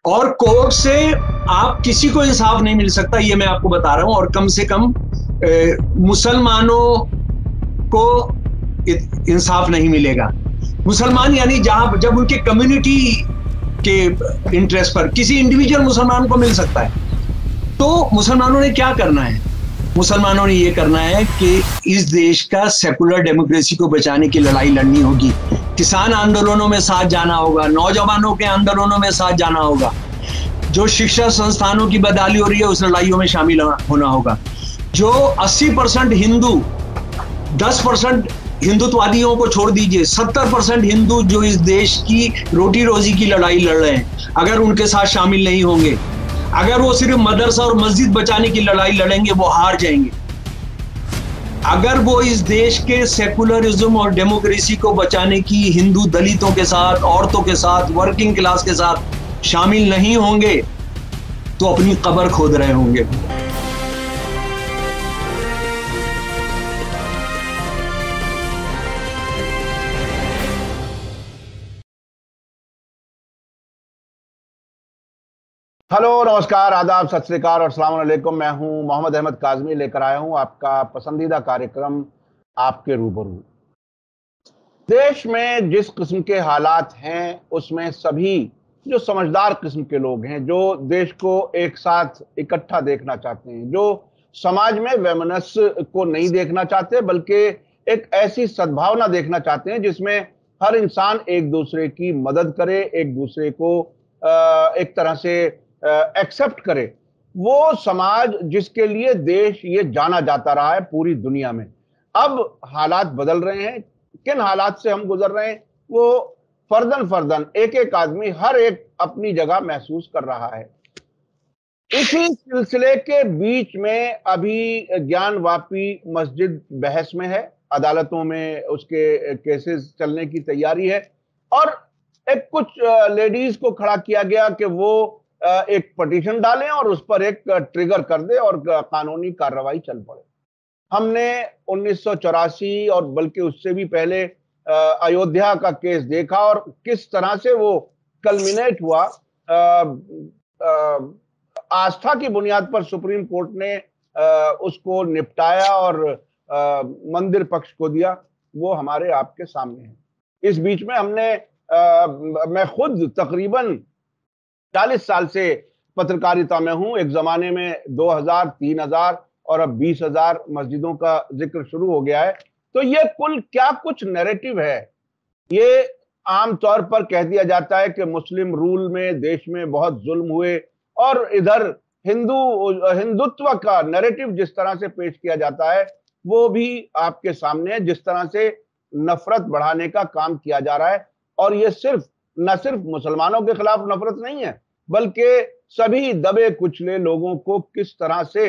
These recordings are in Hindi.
और कोर्ट से आप किसी को इंसाफ नहीं मिल सकता, ये मैं आपको बता रहा हूं। और कम से कम मुसलमानों को इंसाफ नहीं मिलेगा। मुसलमान यानी जब उनके कम्युनिटी के इंटरेस्ट पर किसी इंडिविजुअल मुसलमान को मिल सकता है। तो मुसलमानों ने क्या करना है? मुसलमानों ने ये करना है कि इस देश का सेकुलर डेमोक्रेसी को बचाने की लड़ाई लड़नी होगी। किसान आंदोलनों में साथ जाना होगा, नौजवानों के आंदोलनों में साथ जाना होगा, जो शिक्षा संस्थानों की बदहाली हो रही है उस लड़ाइयों में शामिल होना होगा। जो 80% हिंदू, 10% हिंदुत्ववादियों को छोड़ दीजिए, 70% हिंदू जो इस देश की रोटी रोजी की लड़ाई लड़ रहे हैं, अगर उनके साथ शामिल नहीं होंगे, अगर वो सिर्फ मदरसा और मस्जिद बचाने की लड़ाई लड़ेंगे, वो हार जाएंगे। अगर वो इस देश के सेकुलरिज्म और डेमोक्रेसी को बचाने की हिंदू दलितों के साथ, औरतों के साथ, वर्किंग क्लास के साथ शामिल नहीं होंगे तो अपनी कब्र खोद रहे होंगे। हेलो, नमस्कार, आदाब, सत श्री अकाल और अस्सलाम वालेकुम। मैं हूं मोहम्मद अहमद काज़मी, लेकर आया हूं आपका पसंदीदा कार्यक्रम आपके रूबरू। देश में जिस किस्म के हालात हैं उसमें सभी जो समझदार किस्म के लोग हैं, जो देश को एक साथ इकट्ठा देखना चाहते हैं, जो समाज में वैमनस्य को नहीं देखना चाहते बल्कि एक ऐसी सद्भावना देखना चाहते हैं जिसमें हर इंसान एक दूसरे की मदद करे, एक दूसरे को एक तरह से एक्सेप्ट करे, वो समाज जिसके लिए देश ये जाना जाता रहा है पूरी दुनिया में। अब हालात बदल रहे हैं। किन हालात से हम गुजर रहे हैं वो फर्दन एक एक आदमी हर एक अपनी जगह महसूस कर रहा है। इसी सिलसिले के बीच में अभी ज्ञानवापी मस्जिद बहस में है, अदालतों में उसके केसेस चलने की तैयारी है और एक कुछ लेडीज को खड़ा किया गया कि वो एक पिटीशन डालें और उस पर एक ट्रिगर कर दे और कानूनी कार्रवाई चल पड़े। हमने 1984 और बल्कि उससे भी पहले अयोध्या का केस देखा और किस तरह से वो कल्मिनेट हुआ। आस्था की बुनियाद पर सुप्रीम कोर्ट ने उसको निपटाया और मंदिर पक्ष को दिया, वो हमारे आपके सामने है। इस बीच में हमने मैं खुद तकरीबन 40 साल से पत्रकारिता में हूं। एक जमाने में 2000, 3000 और अब 20,000 मस्जिदों का जिक्र शुरू हो गया है। तो ये कुल क्या कुछ नैरेटिव है। ये आमतौर पर कह दिया जाता है कि मुस्लिम रूल में देश में बहुत जुल्म हुए और इधर हिंदुत्व का नैरेटिव जिस तरह से पेश किया जाता है वो भी आपके सामने है, जिस तरह से नफरत बढ़ाने का काम किया जा रहा है। और ये न सिर्फ मुसलमानों के खिलाफ नफरत नहीं है बल्कि सभी दबे कुचले लोगों को किस तरह से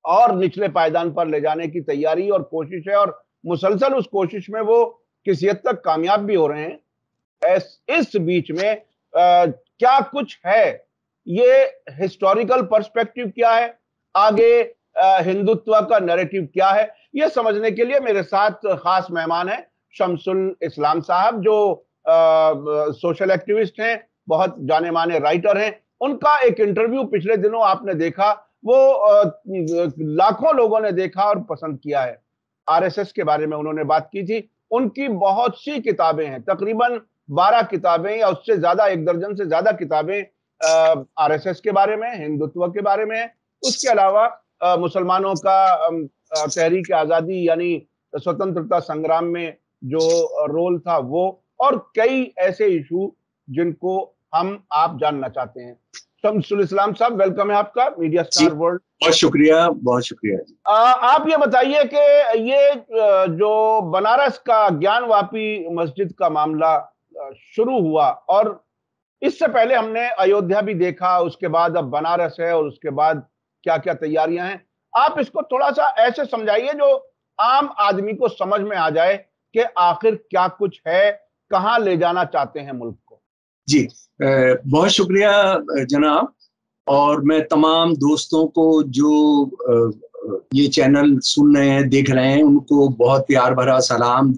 और निचले पायदान पर ले जाने की तैयारी और कोशिश है और मुसलसल उस कोशिश में वो किसी हद तक कामयाब भी हो रहे हैं। इस बीच में क्या कुछ है, ये हिस्टोरिकल पर्सपेक्टिव क्या है, आगे हिंदुत्व का नैरेटिव क्या है, ये समझने के लिए मेरे साथ खास मेहमान है शमसुल इस्लाम साहब, जो सोशल एक्टिविस्ट हैं, बहुत जाने माने राइटर हैं। उनका एक इंटरव्यू पिछले दिनों आपने देखा, वो लाखों लोगों ने देखा और पसंद किया है। आरएसएस के बारे में उन्होंने बात की थी। उनकी बहुत सी किताबें हैं, तकरीबन 12 किताबें या उससे ज्यादा, 1 दर्जन से ज्यादा किताबें आरएसएस के बारे में, हिंदुत्व के बारे में है। उसके अलावा मुसलमानों का तहरीक आजादी यानी स्वतंत्रता संग्राम में जो रोल था वो, और कई ऐसे इशू जिनको आप जानना चाहते हैं। शमसुल इस्लाम साहब, वेलकम है आपका मीडिया स्टार वर्ल्ड। बहुत शुक्रिया, बहुत शुक्रिया। आप ये बताइए कि ये जो बनारस का ज्ञानवापी मस्जिद का मामला शुरू हुआ और इससे पहले हमने अयोध्या भी देखा, उसके बाद अब बनारस है और उसके बाद क्या क्या तैयारियां हैं, आप इसको थोड़ा सा ऐसे समझाइए जो आम आदमी को समझ में आ जाए कि आखिर क्या कुछ है, कहां ले जाना चाहते हैं मुल्क को। जी, बहुत शुक्रिया जनाब। और मैं तमाम दोस्तों को जो ये चैनल सुन रहे हैं, देख रहे हैं, उनको बहुत प्यार भरा सलाम।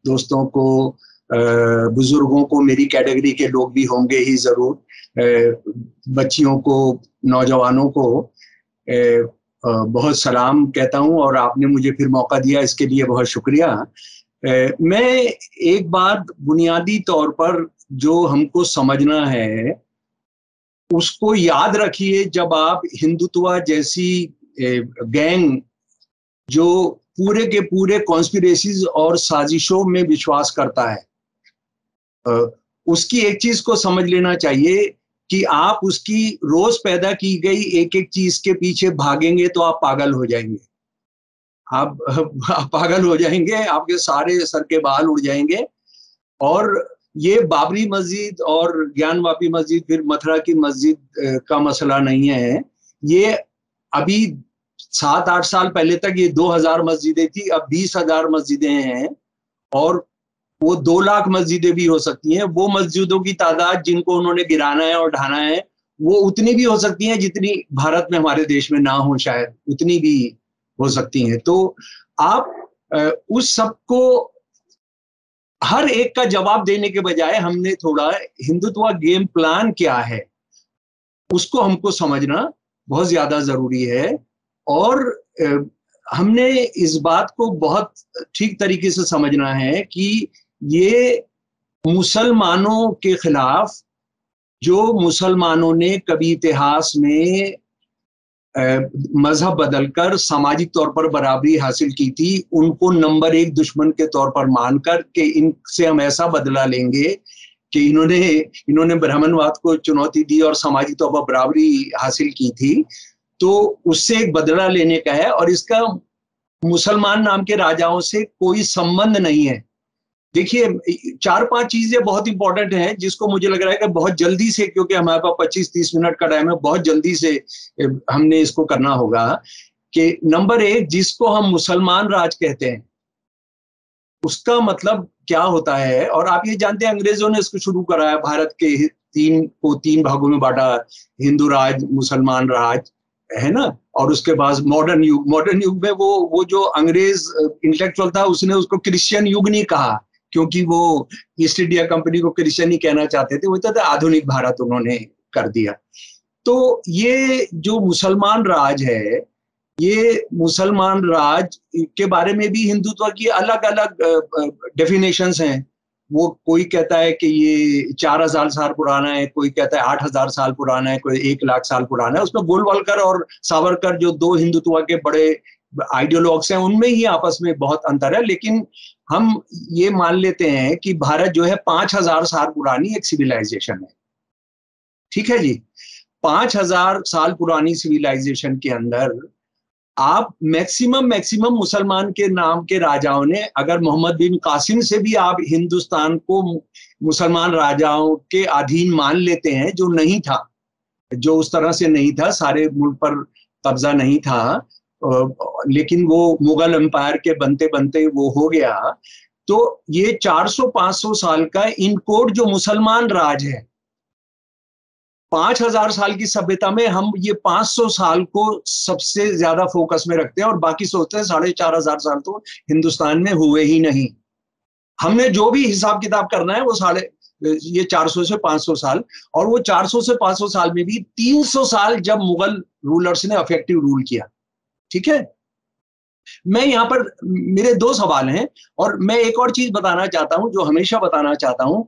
दोस्तों को बुजुर्गों को, मेरी कैटेगरी के लोग भी होंगे ही जरूर, बच्चियों को, नौजवानों को बहुत सलाम कहता हूं, और आपने मुझे फिर मौका दिया, इसके लिए बहुत शुक्रिया। मैं एक बात बुनियादी तौर पर जो हमको समझना है उसको याद रखिए, जब आप हिंदुत्व जैसी गैंग जो पूरे के पूरे कॉन्स्पिरेसीज और साजिशों में विश्वास करता है, उसकी एक चीज को समझ लेना चाहिए कि आप उसकी रोज पैदा की गई एक एक चीज के पीछे भागेंगे तो आप पागल हो जाएंगे। आप पागल हो जाएंगे, आपके सारे सर के बाल उड़ जाएंगे। और ये बाबरी मस्जिद और ज्ञानवापी मस्जिद, फिर मथुरा की मस्जिद का मसला नहीं है। ये अभी 7-8 साल पहले तक ये 2000 मस्जिदें थी, अब 20,000 मस्जिदें हैं, और वो 2 लाख मस्जिदें भी हो सकती हैं। वो मस्जिदों की तादाद जिनको उन्होंने गिराना है और ढाना है, वो उतनी भी हो सकती हैं जितनी भारत में, हमारे देश में ना हो, शायद उतनी भी हो सकती हैं। तो आप उस सबको हर एक का जवाब देने के बजाय हमने थोड़ा हिंदुत्व गेम प्लान क्या है उसको हमको समझना बहुत ज्यादा जरूरी है। और हमने इस बात को बहुत ठीक तरीके से समझना है कि ये मुसलमानों के खिलाफ, जो मुसलमानों ने कभी इतिहास में मजहब बदलकर सामाजिक तौर पर बराबरी हासिल की थी, उनको नंबर 1 दुश्मन के तौर पर मानकर कि इनसे हम ऐसा बदला लेंगे कि इन्होंने ब्राह्मणवाद को चुनौती दी और सामाजिक तौर पर बराबरी हासिल की थी, तो उससे एक बदला लेने का है। और इसका मुसलमान नाम के राजाओं से कोई संबंध नहीं है। देखिए, 4-5 चीजें बहुत इंपॉर्टेंट हैं जिसको मुझे लग रहा है कि बहुत जल्दी से, क्योंकि हमारे पास 25-30 मिनट का टाइम है, बहुत जल्दी से हमने इसको करना होगा। कि नंबर 1, जिसको हम मुसलमान राज कहते हैं उसका मतलब क्या होता है। और आप ये जानते हैं अंग्रेजों ने इसको शुरू कराया, भारत के 3 भागों में बांटा, हिंदू राज, मुसलमान राज, है ना। और उसके बाद मॉडर्न युग में वो जो अंग्रेज इंटेलेक्चुअल था उसने उसको क्रिश्चियन युग नहीं कहा, क्योंकि वो ईस्ट इंडिया कंपनी को क्रिश्चियन ही कहना चाहते थे, वो तो आधुनिक भारत उन्होंने कर दिया। तो ये जो मुसलमान राज है, ये मुसलमान राज के बारे में भी हिंदुत्व की अलग अलग डेफिनेशंस हैं। वो कोई कहता है कि ये 4000 साल पुराना है, कोई कहता है 8000 साल पुराना है, कोई 1 लाख साल पुराना है। उसमें गोलवलकर और सावरकर जो 2 हिंदुत्व के बड़े आइडियोलॉग्स हैं, उनमें ही आपस में बहुत अंतर है। लेकिन हम ये मान लेते हैं कि भारत जो है 5000 साल पुरानी एक सिविलाइजेशन है। ठीक है जी, 5000 साल पुरानी सिविलाइजेशन के अंदर आप मैक्सिमम मुसलमान के नाम के राजाओं ने, अगर मोहम्मद बिन कासिम से भी आप हिंदुस्तान को मुसलमान राजाओं के अधीन मान लेते हैं, जो नहीं था, जो उस तरह से नहीं था, सारे मुल्क पर कब्जा नहीं था, लेकिन वो मुगल एम्पायर के बनते बनते वो हो गया। तो ये 400-500 साल का इनकोड जो मुसलमान राज है, 5000 साल की सभ्यता में हम ये 500 साल को सबसे ज्यादा फोकस में रखते हैं, और बाकी सोचते हैं 4500 साल तो हिंदुस्तान में हुए ही नहीं। हमने जो भी हिसाब किताब करना है वो ये 400 से 500 साल, और वो 400 से 500 साल में भी 300 साल जब मुगल रूलर्स ने अफेक्टिव रूल किया। ठीक है, मैं यहाँ पर, मेरे 2 सवाल हैं, और मैं एक और चीज बताना चाहता हूं जो हमेशा बताना चाहता हूं,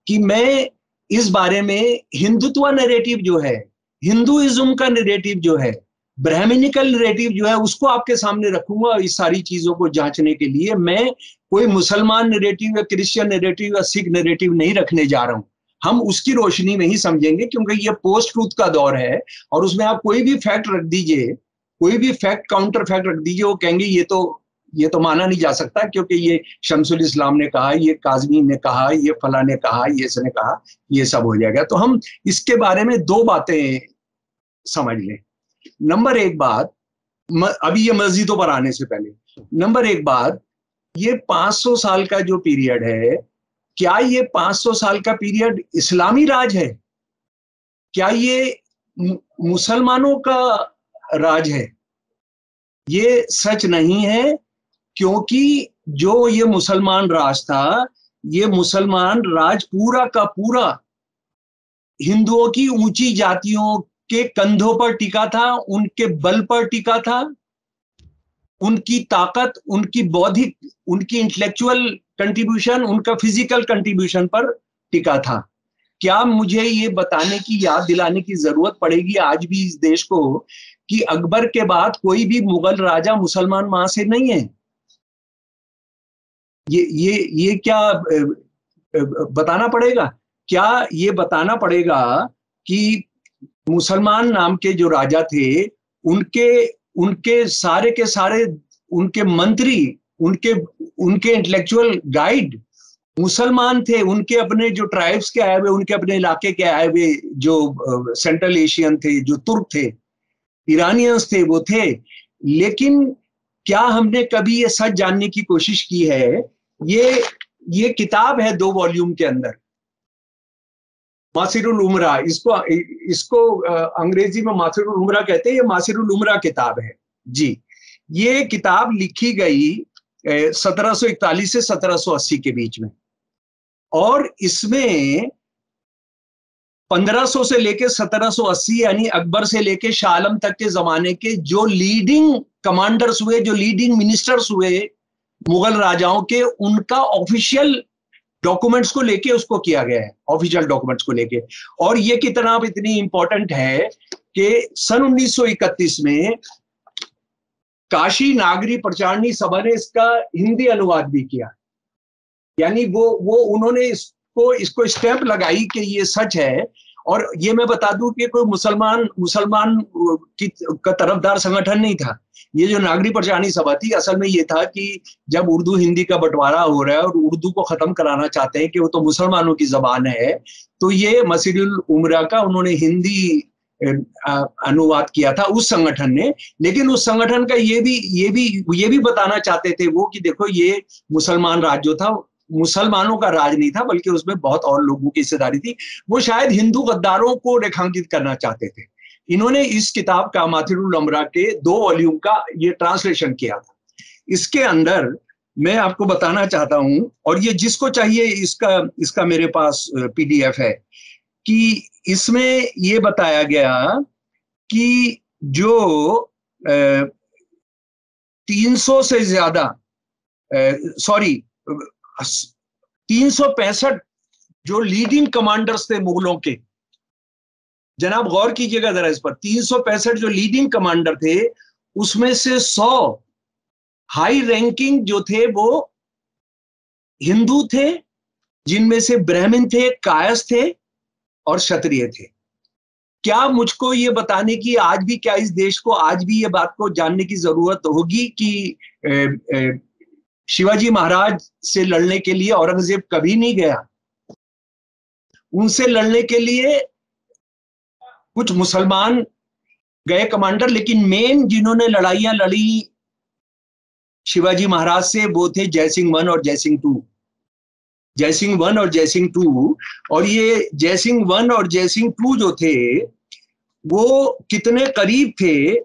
कि मैं इस बारे में हिंदुत्व नैरेटिव जो है, हिंदुइज्म का नैरेटिव जो है, ब्राह्मणिकल नैरेटिव जो है, उसको आपके सामने रखूंगा इस सारी चीजों को जांचने के लिए। मैं कोई मुसलमान नैरेटिव या क्रिश्चियन नैरेटिव या सिख नैरेटिव नहीं रखने जा रहा हूं। हम उसकी रोशनी में ही समझेंगे, क्योंकि ये पोस्ट ट्रूथ का दौर है, और उसमें आप कोई भी फैक्ट रख दीजिए, कोई भी फैक्ट काउंटर फैक्ट रख दीजिए, वो कहेंगे ये तो माना नहीं जा सकता, क्योंकि ये शमसुल इस्लाम ने कहा, ये काज़मी ने कहा, ये फला ने कहा, ये इसने कहा, ये सब हो जाएगा। तो हम इसके बारे में 2 बातें समझ लें। नंबर 1 बात, अभी ये मस्जिदों पर आने से पहले, नंबर 1 बात, ये 500 साल का जो पीरियड है, क्या ये 500 साल का पीरियड इस्लामी राज है? क्या ये मुसलमानों का राज है? ये सच नहीं है, क्योंकि जो ये मुसलमान राज था, ये मुसलमान राज पूरा का पूरा हिंदुओं की ऊंची जातियों के कंधों पर टिका था, उनके बल पर टिका था, उनकी ताकत, उनकी बौद्धिक, उनकी इंटेलेक्चुअल कंट्रीब्यूशन, उनका फिजिकल कंट्रीब्यूशन पर टिका था। क्या मुझे ये बताने की, याद दिलाने की जरूरत पड़ेगी आज भी इस देश को कि अकबर के बाद कोई भी मुगल राजा मुसलमान मां से नहीं है? ये क्या बताना पड़ेगा? क्या ये बताना पड़ेगा कि मुसलमान नाम के जो राजा थे, उनके उनके सारे के सारे, उनके मंत्री, उनके इंटेलेक्चुअल गाइड मुसलमान थे, उनके अपने जो ट्राइब्स के आए हुए, उनके अपने इलाके के आए हुए जो सेंट्रल एशियन थे, जो तुर्क थे, ईरानियंस थे, वो थे। लेकिन क्या हमने कभी ये सच जानने की कोशिश की है? ये किताब है 2 वॉल्यूम के अंदर, मासिरुल उमरा, इसको अंग्रेजी में मासिरुल उमरा कहते हैं, ये मासिरुल उमरा किताब है जी। ये किताब लिखी गई 1741 से 1780 के बीच में, और इसमें 1500 से लेके 1780 यानी अकबर से लेके शाह आलम तक के जमाने के जो लीडिंग कमांडर्स हुए, जो लीडिंग मिनिस्टर्स हुए मुगल राजाओं के, उनका ऑफिशियल डॉक्यूमेंट्स को लेके उसको किया गया है, ऑफिशियल डॉक्यूमेंट्स को लेके। और ये किताब इतनी इंपॉर्टेंट है कि सन 1931 में काशी नागरी प्रचारणी सभा ने इसका हिंदी अनुवाद भी किया। यानी वो उन्होंने इसको स्टैंप लगाई कि ये सच है। और ये मैं बता दूं कि कोई मुसलमान की का तरफदार संगठन नहीं था। ये जो नागरी प्रचारणी सभा थी, असल में ये था कि जब उर्दू हिंदी का बंटवारा हो रहा है और उर्दू को खत्म कराना चाहते हैं कि वो तो मुसलमानों की जबान है, तो ये मसीरुल उमरा का उन्होंने हिंदी अनुवाद किया था उस संगठन ने। लेकिन उस संगठन का ये भी बताना चाहते थे वो कि देखो, ये मुसलमान राज जो था, मुसलमानों का राज नहीं था, बल्कि उसमें बहुत और लोगों की हिस्सेदारी थी। वो शायद हिंदू गद्दारों को रेखांकित करना चाहते थे। इन्होंने इस किताब का, मासिरुल उमरा के 2 वॉल्यूम का ये ट्रांसलेशन किया था। इसके अंदर मैं आपको बताना चाहता हूं, और ये जिसको चाहिए इसका मेरे पास PDF है, कि इसमें ये बताया गया कि जो 300 से ज्यादा 365 जो लीडिंग कमांडर्स थे मुगलों के, जनाब गौर कीजिएगा जरा इस पर, 365 जो लीडिंग कमांडर थे, उसमें से 100 हाई रैंकिंग जो थे वो हिंदू थे, जिनमें से ब्राह्मण थे, कायस्थ थे और क्षत्रिय थे। क्या मुझको ये बताने की आज भी, क्या इस देश को आज भी ये बात को जानने की जरूरत होगी कि शिवाजी महाराज से लड़ने के लिए औरंगजेब कभी नहीं गया? उनसे लड़ने के लिए कुछ मुसलमान गए कमांडर, लेकिन मेन जिन्होंने लड़ाइयां लड़ी शिवाजी महाराज से, वो थे जयसिंह 1 और जयसिंह 2। जयसिंह 1 और जयसिंह 2, और ये जयसिंह 1 और जयसिंह 2 जो थे वो कितने करीब थे,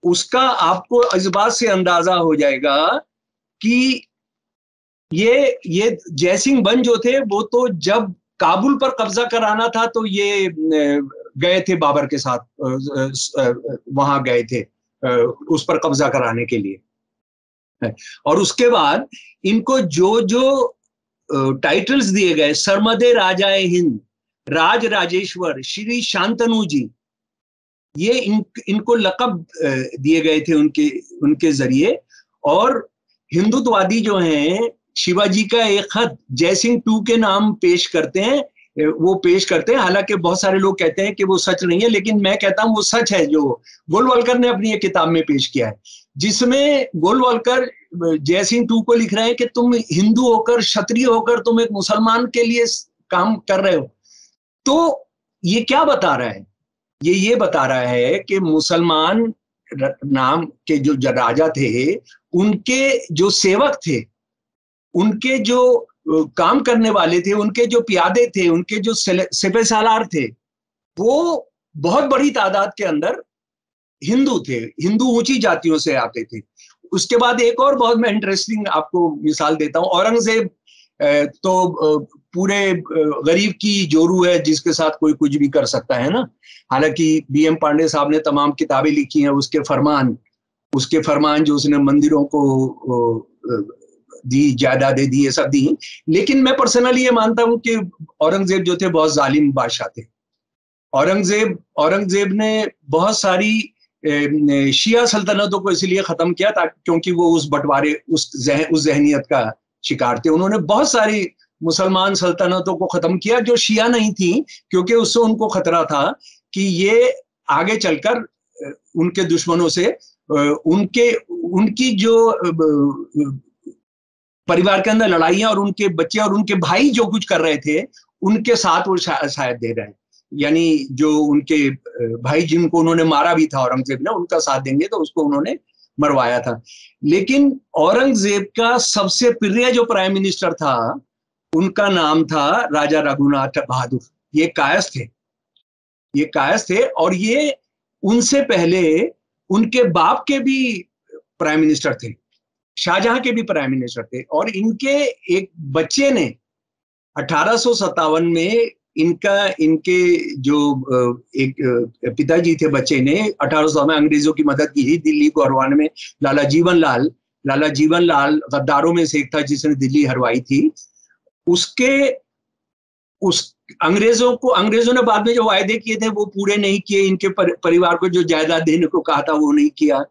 उसका आपको इस बात से अंदाजा हो जाएगा कि ये जयसिंह 1 जो थे वो तो जब काबुल पर कब्जा कराना था तो ये गए थे बाबर के साथ, वहां गए थे उस पर कब्जा कराने के लिए। और उसके बाद इनको जो टाइटल्स दिए गए, सरमदे राजाए हिंद, राज राजेश्वर, श्री शांतनु जी, ये इनको लक़ब दिए गए थे उनके जरिए। और हिंदुत्ववादी जो हैं, शिवाजी का एक खत जयसिंह 2 के नाम पेश करते हैं, वो पेश करते हैं। हालांकि बहुत सारे लोग कहते हैं कि वो सच नहीं है, लेकिन मैं कहता हूं वो सच है, जो गोलवलकर ने अपनी एक किताब में पेश किया है, जिसमें गोलवलकर जयसिंह 2 को लिख रहे हैं कि तुम हिंदू होकर, क्षत्रिय होकर तुम एक मुसलमान के लिए काम कर रहे हो। तो ये क्या बता रहा है? ये बता रहा है कि मुसलमान नाम के जो राजा थे, उनके जो सेवक थे, उनके जो काम करने वाले थे, उनके जो प्यादे थे, उनके जो सिपह सालार थे, वो बहुत बड़ी तादाद के अंदर हिंदू थे, हिंदू ऊंची जातियों से आते थे। उसके बाद एक और बहुत मैं इंटरेस्टिंग आपको मिसाल देता हूं। औरंगजेब तो पूरे गरीब की जोरू है जिसके साथ कोई कुछ भी कर सकता है ना। हालांकि बीएम पांडे साहब ने तमाम किताबें लिखी हैं, उसके फरमान जो उसने मंदिरों को दी, जायदादें दी, ये सब दी। लेकिन मैं पर्सनली ये मानता हूं कि औरंगजेब जो थे बहुत जालिम बादशाह थे। औरंगजेब ने बहुत सारी शिया सल्तनतों को इसलिए खत्म किया ताकि क्योंकि वो उस बंटवारे, उस जहनियत का शिकार थे। उन्होंने बहुत सारी मुसलमान सल्तनतों को खत्म किया जो शिया नहीं थी, क्योंकि उससे उनको खतरा था कि ये आगे चलकर उनके दुश्मनों से उनकी जो परिवार के अंदर लड़ाइयां और उनके बच्चे और उनके भाई जो कुछ कर रहे थे उनके साथ वो शायद दे रहे हैं। यानी जो उनके भाई जिनको उन्होंने मारा भी था औरंगजेब ने, उनका साथ देंगे, तो उसको उन्होंने मरवाया था। लेकिन औरंगजेब का सबसे प्रिय जो प्राइम मिनिस्टर था उनका नाम था राजा रघुनाथ बहादुर। ये कायस थे और ये उनसे पहले उनके बाप के भी प्राइम मिनिस्टर थे, शाहजहां के भी प्राइम मिनिस्टर थे। और इनके एक बच्चे ने 1857 में इनके जो एक पिताजी थे, बच्चे ने 1800 में अंग्रेजों की मदद की थी दिल्ली को हरवाने में। लाला जीवन लाल गद्दारों में से एक था जिसने दिल्ली हरवाई थी। अंग्रेजों ने बाद में जो वायदे किए थे वो पूरे नहीं किए। इनके परिवार को जो जायदाद देने को कहा था वो नहीं किया।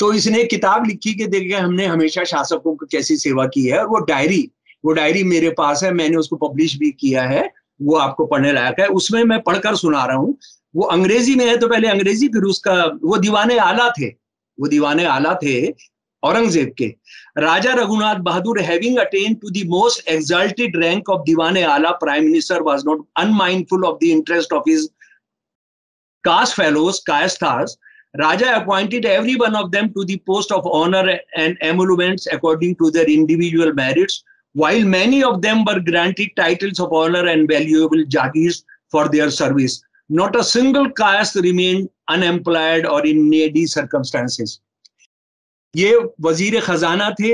तो इसने किताब लिखी कि देखिए हमने हमेशा शासकों को कैसी सेवा की है। और वो डायरी मेरे पास है, मैंने उसको पब्लिश भी किया है, वो आपको पढ़ने लायक है। उसमें मैं पढ़कर सुना रहा हूं। वो अंग्रेजी में है तो पहले अंग्रेजी, फिर उसका वो दीवाने आला थे औरंगजेब के। Raja Raghunath Bahadur having attained to the most exalted rank of Diwane Aala prime minister was not unmindful of the interest of his caste fellows, caestas. Raja appointed every one of them to the post of honor and emoluments according to their individual merits, while many of them were granted titles of honor and valuable jagirs for their service. Not a single caste remained unemployed or in needy circumstances. ये वजीर खजाना थे,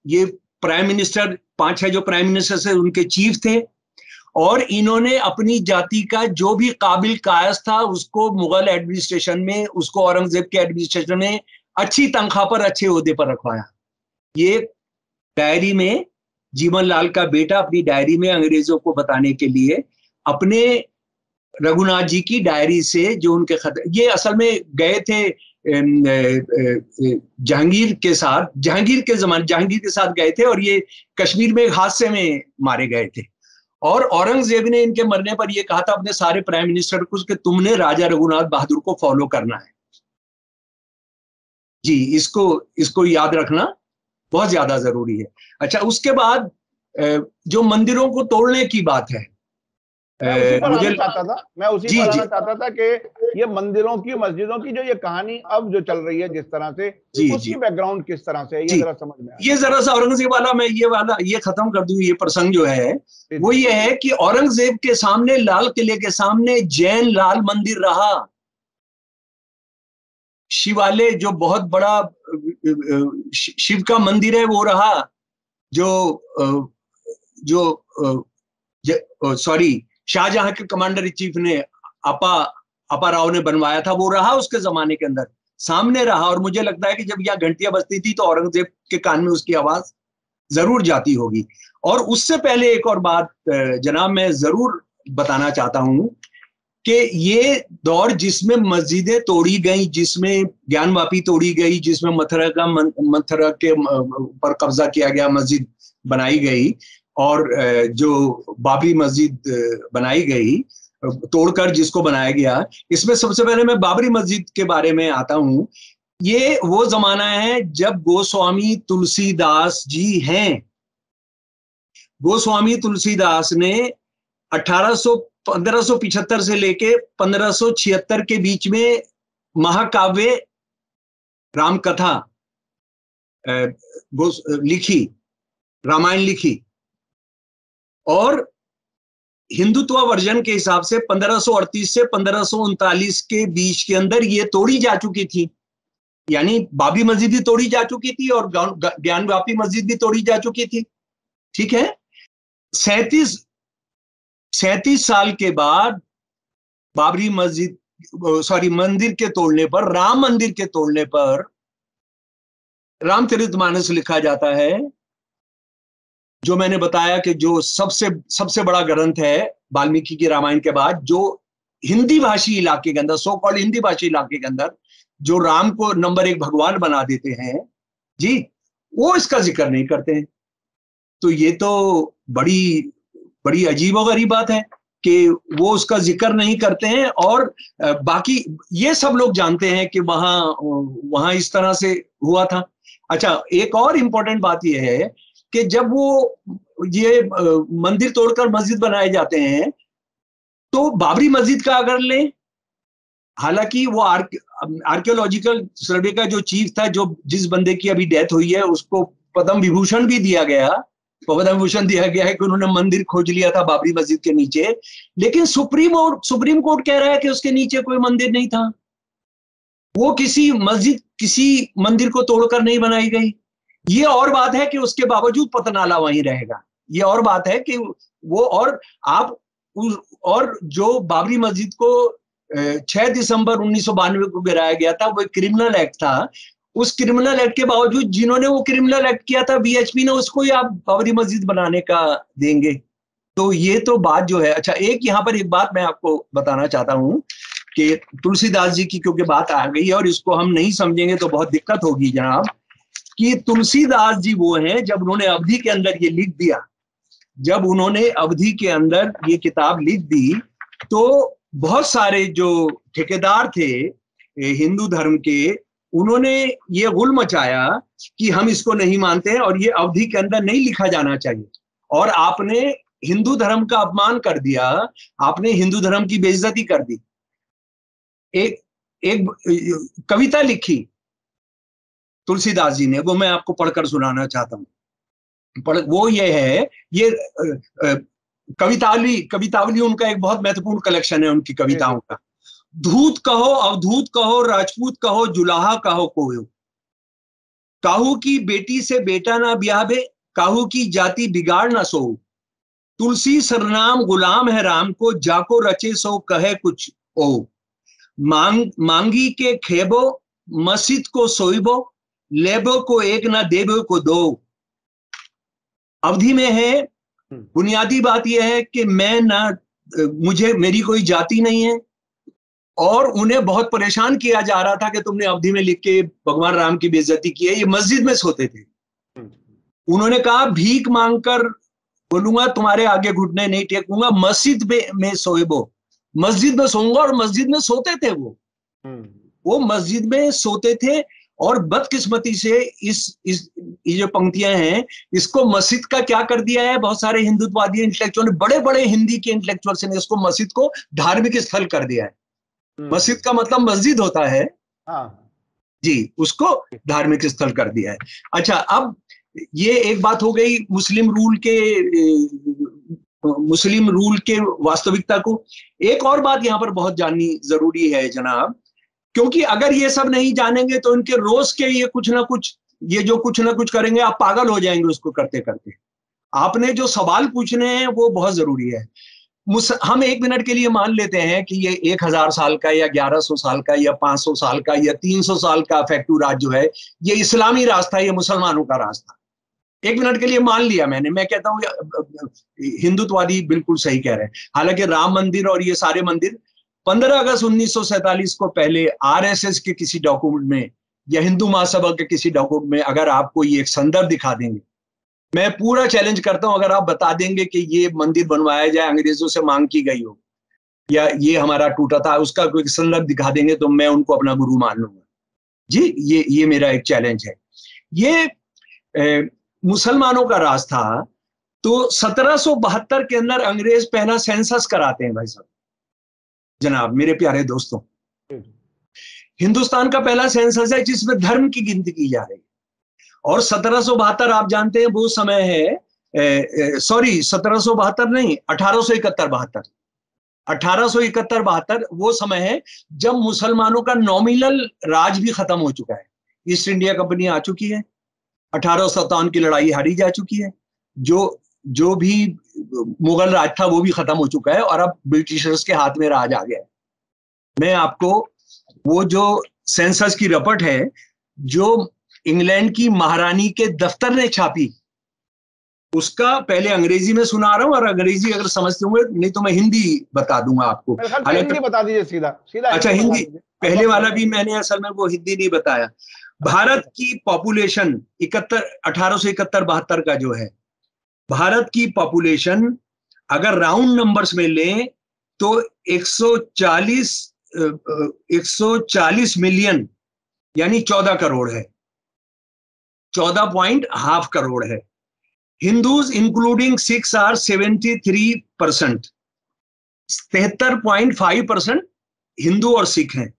ये प्राइम मिनिस्टर, 5-6 जो प्राइम मिनिस्टर थे उनके चीफ थे। और इन्होंने अपनी जाति का जो भी काबिल कायस था उसको मुगल एडमिनिस्ट्रेशन में, उसको औरंगजेब के एडमिनिस्ट्रेशन में अच्छी तनख्वाह पर, अच्छे ओहदे पर रखवाया। ये डायरी में जीवन लाल का बेटा अपनी डायरी में अंग्रेजों को बताने के लिए अपने रघुनाथ जी की डायरी से जो उनके खत, ये असल में गए थे जहांगीर के साथ गए थे और ये कश्मीर में एक हादसे में मारे गए थे। और औरंगजेब ने इनके मरने पर यह कहा था अपने सारे प्राइम मिनिस्टर को कि तुमने राजा रघुनाथ बहादुर को फॉलो करना है। जी, इसको याद रखना बहुत ज्यादा जरूरी है। अच्छा, उसके बाद जो मंदिरों को तोड़ने की बात है, मैं उसी पर आना चाहता था कि ये मंदिरों की, मस्जिदों की जो ये कहानी अब जो चल रही है जिस तरह से, उसकी बैकग्राउंड किस तरह से है, ये जरा समझ में आए। ये जरा सा औरंगजेब वाला मैं ये खत्म कर दूं। ये प्रसंग जो है वो ये है कि औरंगजेब के सामने, लाल किले के सामने जैन लाल मंदिर रहा। शिवालय जो बहुत बड़ा शिव का मंदिर है वो रहा, सॉरी शाहजहां के कमांडर इन चीफ ने अपा राव ने बनवाया था, वो रहा उसके जमाने के अंदर, सामने रहा। और मुझे लगता है कि जब यह घंटियां बजती थी तो औरंगजेब के कान में उसकी आवाज जरूर जाती होगी। और उससे पहले एक और बात जनाब मैं जरूर बताना चाहता हूं कि ये दौर जिसमें मस्जिदें तोड़ी गई, जिसमें ज्ञानवापी तोड़ी गई, जिसमें मथुरा के पर कब्जा किया गया, मस्जिद बनाई गई, और जो बाबरी मस्जिद बनाई गई तोड़कर जिसको बनाया गया, इसमें सबसे पहले मैं बाबरी मस्जिद के बारे में आता हूं। ये वो जमाना है जब गोस्वामी तुलसीदास जी हैं। गोस्वामी तुलसीदास ने 1575 से लेके 1576 के बीच में महाकाव्य रामकथा लिखी, रामायण लिखी। और हिंदुत्व वर्जन के हिसाब से 1538 से 1539 के बीच के अंदर ये तोड़ी जा चुकी थी। यानी बाबरी मस्जिद भी तोड़ी जा चुकी थी और ज्ञानवापी मस्जिद भी तोड़ी जा चुकी थी। ठीक है। 37 साल के बाद बाबरी मंदिर के तोड़ने पर, राम मंदिर के तोड़ने पर रामचरितमानस लिखा जाता है, जो मैंने बताया कि जो सबसे बड़ा ग्रंथ है वाल्मीकि की रामायण के बाद, जो हिंदी भाषी इलाके के अंदर, सो कॉल्ड हिंदी भाषी इलाके के अंदर जो राम को नंबर 1 भगवान बना देते हैं जी, वो इसका जिक्र नहीं करते हैं। तो ये तो बड़ी बड़ी अजीबोगरीब बात है कि वो उसका जिक्र नहीं करते हैं, और बाकी ये सब लोग जानते हैं कि वहां इस तरह से हुआ था। अच्छा, एक और इंपॉर्टेंट बात यह है कि जब ये मंदिर तोड़कर मस्जिद बनाए जाते हैं, तो बाबरी मस्जिद का अगर लें, हालांकि वो आर्कियोलॉजिकल सर्वे का जो चीफ था, जो जिस बंदे की अभी डेथ हुई है, उसको पद्म विभूषण दिया गया है कि उन्होंने मंदिर खोज लिया था बाबरी मस्जिद के नीचे, लेकिन सुप्रीम कोर्ट कह रहा है कि उसके नीचे कोई मंदिर नहीं था, वो किसी मंदिर को तोड़कर नहीं बनाई गई। ये और बात है कि उसके बावजूद पतनाला वहीं रहेगा, ये और बात है कि वो, और जो बाबरी मस्जिद को 6 दिसंबर 1992 को गिराया गया था, वो एक क्रिमिनल एक्ट था। उस क्रिमिनल एक्ट के बावजूद जिन्होंने वो क्रिमिनल एक्ट किया था, बीएचपी ने उसको ही आप बाबरी मस्जिद बनाने का देंगे। तो ये तो बात जो है। अच्छा, यहाँ पर एक बात मैं आपको बताना चाहता हूं कि तुलसीदास जी की क्योंकि बात आ गई है और इसको हम नहीं समझेंगे तो बहुत दिक्कत होगी जनाब, कि तुलसीदास जी वो हैं, जब उन्होंने अवधि के अंदर ये लिख दिया, जब उन्होंने अवधि के अंदर ये किताब लिख दी, तो बहुत सारे जो ठेकेदार थे हिंदू धर्म के, उन्होंने ये गुल मचाया कि हम इसको नहीं मानते हैं और ये अवधि के अंदर नहीं लिखा जाना चाहिए, और आपने हिंदू धर्म का अपमान कर दिया, आपने हिंदू धर्म की बेइज्जती कर दी। एक कविता लिखी तुलसीदास जी ने, वो मैं आपको पढ़कर सुनाना चाहता हूँ। वो ये है, ये कवितावली उनका एक बहुत महत्वपूर्ण कलेक्शन है उनकी कविताओं का। धूत कहो, अवधूत कहो, राजपूत कहो, जुलाहा कहो कोयो, काहू की बेटी से बेटा ना ब्याहे, काहू की जाति बिगाड़ ना सो, तुलसी सरनाम गुलाम है राम को, जाको रचे सो कहे कुछ ओ, मांगी के खेबो, मस्जिद को सोइबो, लेबो को एक ना देबो को दो। अवधि में है, बुनियादी बात यह है कि मेरी कोई जाति नहीं है, और उन्हें बहुत परेशान किया जा रहा था कि तुमने अवधि में लिख के भगवान राम की बेइज्जती की है। ये मस्जिद में सोते थे। उन्होंने कहा भीख मांगकर बोलूंगा, तुम्हारे आगे घुटने नहीं टेकूंगा, मस्जिद में सोएबो, मस्जिद में सोऊंगा। और मस्जिद में सोते थे वो मस्जिद में सोते थे। और बदकिस्मती से ये जो पंक्तियां हैं, इसको मस्जिद का क्या कर दिया है बहुत सारे हिंदुत्ववादी इंटेलेक्चुअल ने, बड़े बड़े हिंदी के इंटेलेक्चुअल्स ने इसको मस्जिद को धार्मिक स्थल कर दिया है। मस्जिद का मतलब मस्जिद होता है जी, उसको धार्मिक स्थल कर दिया है। अच्छा, अब ये एक बात हो गई मुस्लिम रूल के वास्तविकता को। एक और बात यहाँ पर बहुत जाननी जरूरी है जनाब, क्योंकि अगर ये सब नहीं जानेंगे तो इनके रोज के ये कुछ ना कुछ करेंगे, आप पागल हो जाएंगे उसको करते करते। आपने जो सवाल पूछने हैं वो बहुत जरूरी है। हम 1 मिनट के लिए मान लेते हैं कि ये 1000 साल का या 1100 साल का या 500 साल का या 300 साल का फैक्टू राज जो है, ये इस्लामी राज था, ये मुसलमानों का राज था। 1 मिनट के लिए मान लिया मैंने। मैं कहता हूँ हिंदुत्ववादी बिल्कुल सही कह रहे हैं। हालांकि राम मंदिर और ये सारे मंदिर 15 अगस्त 1947 को पहले आरएसएस के किसी डॉक्यूमेंट में या हिंदू महासभा के किसी डॉक्यूमेंट में अगर आपको ये एक संदर्भ दिखा देंगे, मैं पूरा चैलेंज करता हूं, अगर आप बता देंगे कि ये मंदिर बनवाया जाए अंग्रेजों से मांग की गई हो या ये हमारा टूटा था, उसका कोई संदर्भ दिखा देंगे तो मैं उनको अपना गुरु मान लूंगा जी। ये मेरा एक चैलेंज है। ये मुसलमानों का राज था। तो 1772 के अंदर अंग्रेज पहला सेंसस कराते हैं भाई साहब, जनाब मेरे प्यारे दोस्तों। हिंदुस्तान का पहला सेंसस है जिसमें धर्म की गिनती की जा रही है। और 1772 आप जानते हैं वो समय है, सॉरी 1772 नहीं, 1871-72 वो समय है जब मुसलमानों का नॉमिनल राज भी खत्म हो चुका है। ईस्ट इंडिया कंपनी आ चुकी है, 1857 की लड़ाई हारी जा चुकी है। जो भी मुगल राज था वो भी खत्म हो चुका है और अब ब्रिटिशर्स के हाथ में राज आ गया है। मैं आपको वो जो सेंसस की रिपोर्ट है जो इंग्लैंड की महारानी के दफ्तर ने छापी, उसका पहले अंग्रेजी में सुना रहा हूं, और अंग्रेजी अगर समझते होंगे, नहीं तो मैं हिंदी बता दूंगा आपको। हिंदी बता दीजिए सीधा सीधा। अच्छा, हिंदी पहले वाला भी मैंने असल में वो हिंदी नहीं बताया। भारत की पॉपुलेशन 1871-72 का जो है, भारत की पॉपुलेशन अगर राउंड नंबर्स में लें तो 140 मिलियन यानी 14 करोड़ है, 14.5 करोड़ है। हिंदूज इंक्लूडिंग सिक्स आर 73%, 73.5% हिंदू और सिख हैं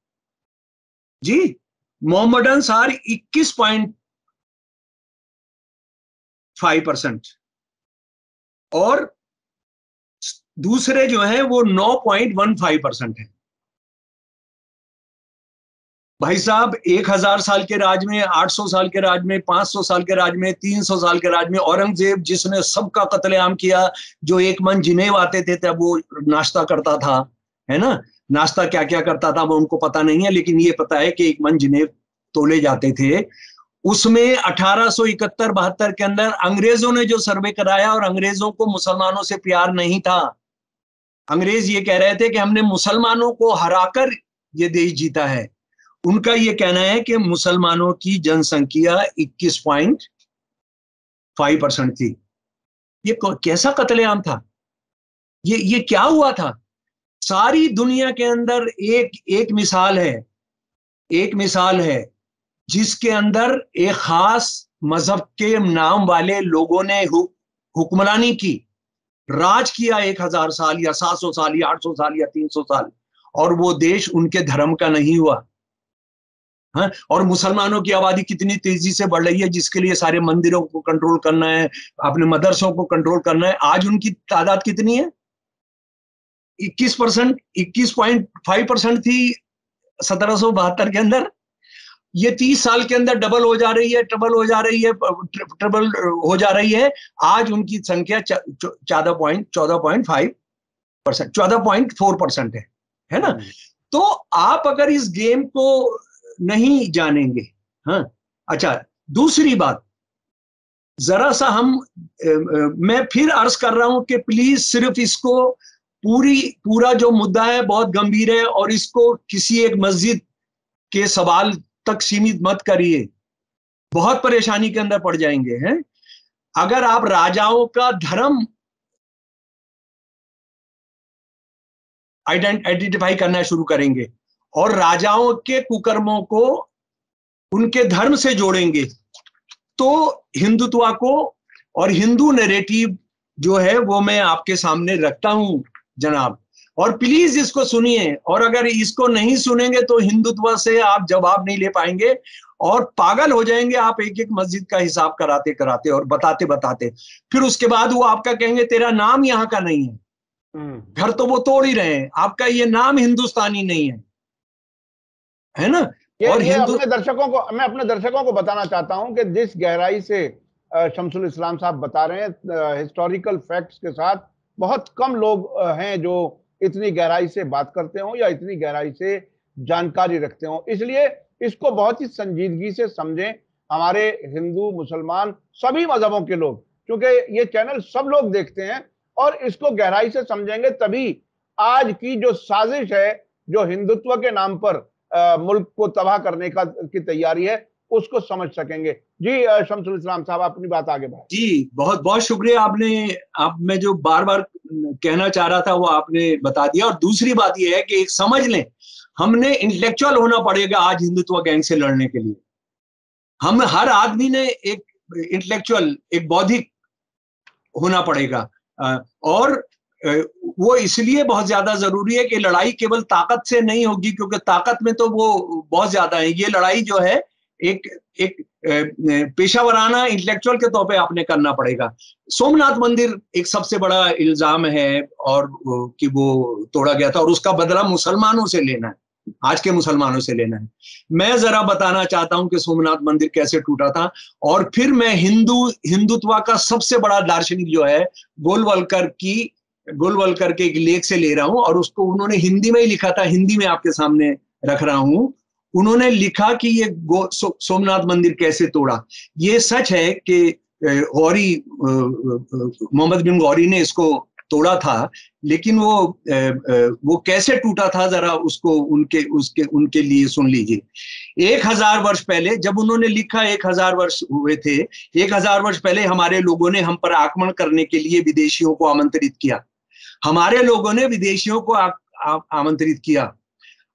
जी। मोहम्मडन्स आर 21.5% और दूसरे जो हैं वो 9.15% है। भाई साहब, 1000 साल के राज में, 800 साल के राज में, 500 साल के राज में, 300 साल के राज में औरंगजेब जिसने सबका कत्लेआम किया, जो एक मन जिनेव आते थे तब वो नाश्ता करता था, है ना, नाश्ता क्या क्या करता था वो उनको पता नहीं है, लेकिन ये पता है कि एक मन जिनेव तोले जाते थे। उसमें 1871-72 के अंदर अंग्रेजों ने जो सर्वे कराया, और अंग्रेजों को मुसलमानों से प्यार नहीं था। अंग्रेज ये कह रहे थे कि हमने मुसलमानों को हराकर ये देश जीता है। उनका ये कहना है कि मुसलमानों की जनसंख्या 21.5% थी। ये कैसा कत्लेआम था, ये क्या हुआ था? सारी दुनिया के अंदर एक मिसाल है जिसके अंदर एक खास मजहब के नाम वाले लोगों ने हुक्मरानी की, राज किया 1000 साल या 700 साल या 800 साल या 300 साल, और वो देश उनके धर्म का नहीं हुआ। हाँ? और मुसलमानों की आबादी कितनी तेजी से बढ़ रही है, जिसके लिए सारे मंदिरों को कंट्रोल करना है, अपने मदरसों को कंट्रोल करना है। आज उनकी तादाद कितनी है? 21%, 21.5% थी 1772 के अंदर। ये 30 साल के अंदर डबल हो जा रही है, ट्रिपल हो जा रही है। आज उनकी संख्या 14.4% है ना। तो आप अगर इस गेम को नहीं जानेंगे, हाँ। अच्छा, दूसरी बात, जरा सा मैं फिर अर्ज कर रहा हूं कि प्लीज सिर्फ इसको पूरा जो मुद्दा है बहुत गंभीर है, और इसको किसी एक मस्जिद के सवाल तक सीमित मत करिए, बहुत परेशानी के अंदर पड़ जाएंगे हैं। अगर आप राजाओं का धर्म आइडेंटिफाई करना शुरू करेंगे और राजाओं के कुकर्मों को उनके धर्म से जोड़ेंगे, तो हिंदुत्व को और हिंदू नैरेटिव जो है वो मैं आपके सामने रखता हूं जनाब, और प्लीज इसको सुनिए। और अगर इसको नहीं सुनेंगे तो हिंदुत्व से आप जवाब नहीं ले पाएंगे और पागल हो जाएंगे आप एक एक मस्जिद का हिसाब कराते कराते और बताते बताते। फिर उसके बाद वो आपका कहेंगे तेरा नाम यहाँ का नहीं है, घर तो वो तोड़ ही रहे हैं, आपका ये नाम हिंदुस्तानी नहीं है ना। और मैं अपने दर्शकों को बताना चाहता हूं कि जिस गहराई से शमसुल इस्लाम साहब बता रहे हैं हिस्टोरिकल फैक्ट्स के साथ, बहुत कम लोग हैं जो इतनी गहराई से बात करते हो या इतनी गहराई से जानकारी रखते हो। इसलिए इसको बहुत ही संजीदगी से समझें, हमारे हिंदू मुसलमान सभी मजहबों के लोग, क्योंकि ये चैनल सब लोग देखते हैं, और इसको गहराई से समझेंगे तभी आज की जो साजिश है, जो हिंदुत्व के नाम पर मुल्क को तबाह करने की तैयारी है, उसको समझ सकेंगे। जी शमसुल इस्लाम साहब, अपनी बात आगे बढ़ाएं। जी बहुत बहुत शुक्रिया, मैं जो बार बार कहना चाह रहा था वो आपने बता दिया। और दूसरी बात ये है कि एक समझ लें, हमने इंटेलेक्चुअल होना पड़ेगा आज हिंदुत्व गैंग से लड़ने के लिए। हम हर आदमी ने एक इंटेलेक्चुअल, एक बौद्धिक होना पड़ेगा, और वो इसलिए बहुत ज्यादा जरूरी है कि लड़ाई केवल ताकत से नहीं होगी, क्योंकि ताकत में तो वो बहुत ज्यादा है। ये लड़ाई जो है एक पेशावराना इंटेलेक्चुअल के तौर पे आपने करना पड़ेगा। सोमनाथ मंदिर एक सबसे बड़ा इल्जाम है और कि वो तोड़ा गया था और उसका बदला मुसलमानों से लेना है। आज के मुसलमानों से लेना है। मैं जरा बताना चाहता हूं कि सोमनाथ मंदिर कैसे टूटा था, और फिर मैं हिंदुत्व का सबसे बड़ा दार्शनिक जो है गोलवलकर के एक लेख से ले रहा हूं, और उसको उन्होंने हिंदी में ही लिखा था, हिंदी में आपके सामने रख रहा हूं। उन्होंने लिखा कि ये सोमनाथ मंदिर कैसे तोड़ा। ये सच है कि गौरी, मोहम्मद बिन गौरी ने इसको तोड़ा था, लेकिन वो कैसे टूटा था जरा उसको उनके लिए सुन लीजिए। 1000 वर्ष पहले, जब उन्होंने लिखा 1000 वर्ष हुए थे, 1000 वर्ष पहले हमारे लोगों ने हम पर आक्रमण करने के लिए विदेशियों को आमंत्रित किया। हमारे लोगों ने विदेशियों को आमंत्रित किया।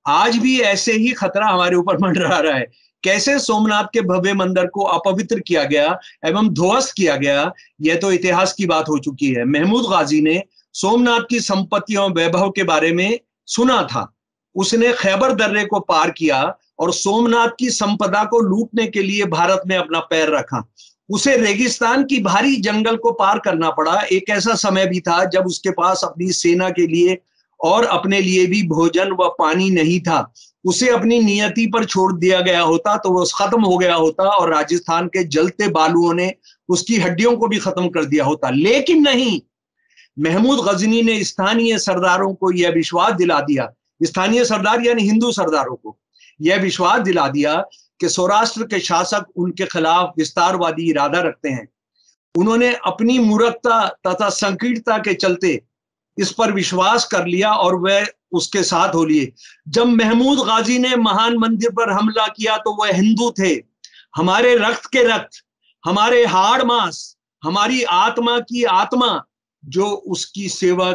आज भी ऐसे ही खतरा हमारे ऊपर मंडरा रहा है। कैसे सोमनाथ के भव्य मंदिर को अपवित्र किया गया एवं ध्वस्त किया गया, यह तो इतिहास की बात हो चुकी है। महमूद गाजी ने सोमनाथ की संपत्तियों वैभव के बारे में सुना था। उसने खैबर दर्रे को पार किया और सोमनाथ की संपदा को लूटने के लिए भारत में अपना पैर रखा। उसे रेगिस्तान की भारी जंगल को पार करना पड़ा। एक ऐसा समय भी था जब उसके पास अपनी सेना के लिए और अपने लिए भी भोजन व पानी नहीं था। उसे अपनी नियति पर छोड़ दिया गया होता तो वो खत्म हो गया होता, और राजस्थान के जलते बालुओं ने उसकी हड्डियों को भी खत्म कर दिया होता। लेकिन नहीं, महमूद गजनी ने स्थानीय सरदारों को यह विश्वास दिला दिया, स्थानीय सरदार यानी हिंदू सरदारों को यह विश्वास दिला दिया कि सौराष्ट्र के शासक उनके खिलाफ विस्तारवादी इरादा रखते हैं। उन्होंने अपनी मूर्खता तथा संकीर्णता के चलते इस पर विश्वास कर लिया और वह उसके साथ हो लिए। जब महमूद गाजी ने महान मंदिर पर हमला किया तो वह हिंदू थे, हमारे रक्त के रक्त, हमारे हाड़ मांस, हमारी आत्मा की आत्मा, जो उसकी सेवा